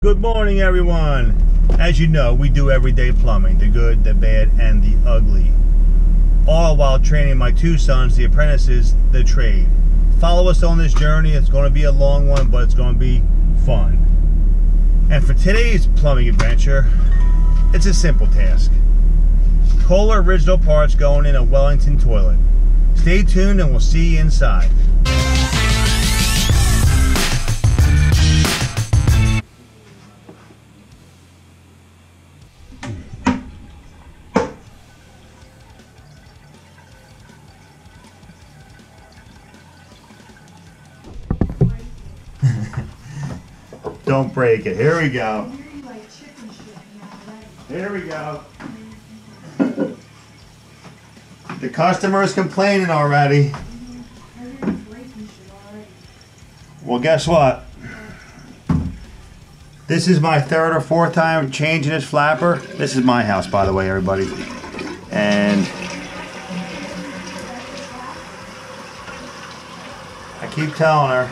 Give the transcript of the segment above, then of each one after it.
Good morning, everyone. As you know, we do everyday plumbing, the good, the bad, and the ugly. All while training my two sons, the apprentices, the trade. Follow us on this journey. It's going to be a long one, but it's going to be fun. And for today's plumbing adventure, it's a simple task. Kohler original parts going in a Wellington toilet. Stay tuned and we'll see you inside. Don't break it. Here we go. Here we go. The customer is complaining already. Well, guess what? This is my third or fourth time changing this flapper. This is my house, by the way, everybody. And I keep telling her,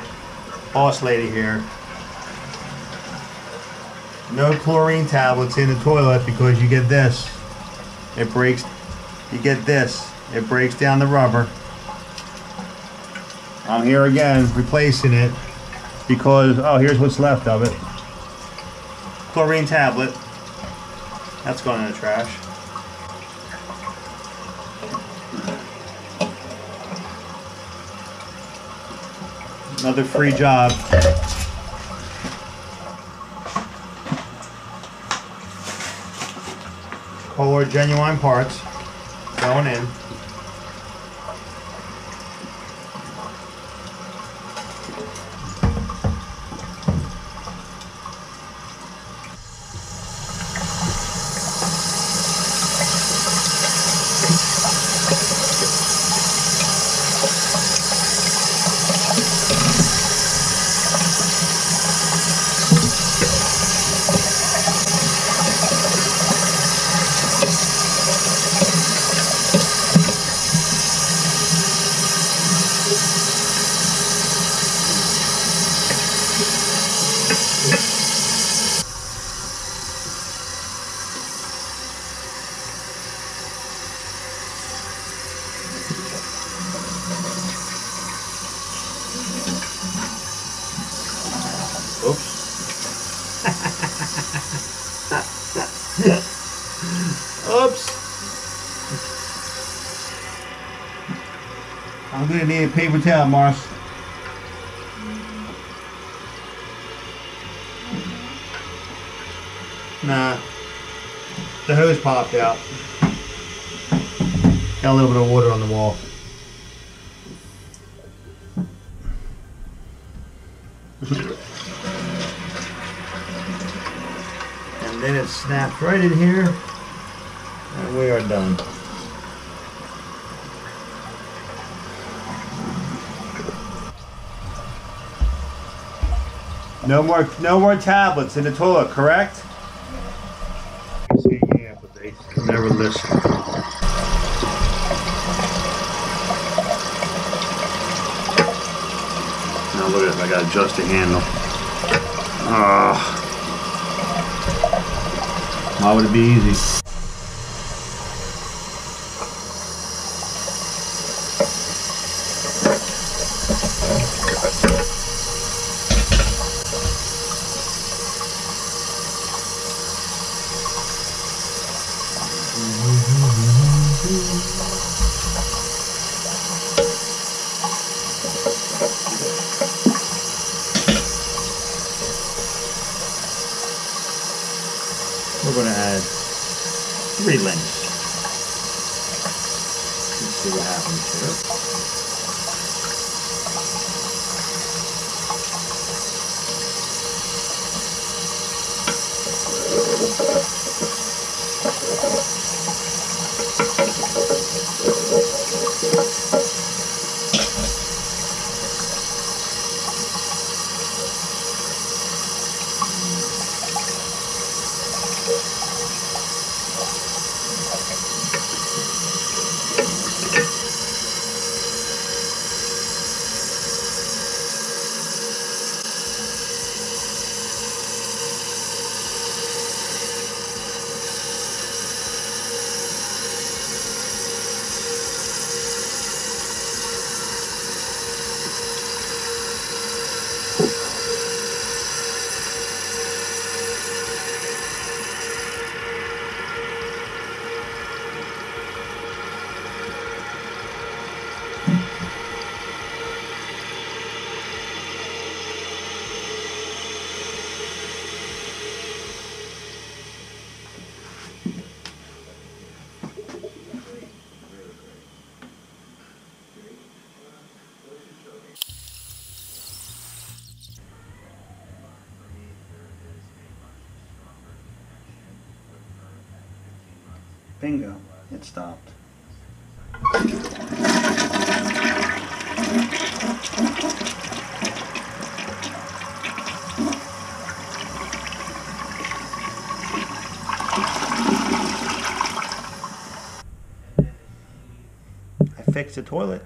boss lady here, no chlorine tablets in the toilet because you get this. It breaks. You get this. It breaks down the rubber. I'm here again replacing it because, oh, here's what's left of it. Chlorine tablet. That's going in the trash. Another free job. Kohler genuine parts going in. Oops. I'm gonna need a paper towel, Mars. Nah. The hose popped out. Got a little bit of water on the wall. And then it snapped right in here. And we are done. No more tablets in the toilet, correct? See, yeah, but they never listen. Now look at this, I gotta adjust the handle. Why would it be easy? We're going to add 3 links. Let's see what happens here. Bingo, it stopped. I fixed the toilet.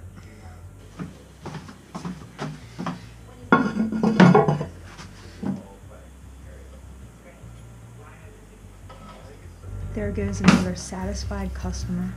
There goes another satisfied customer.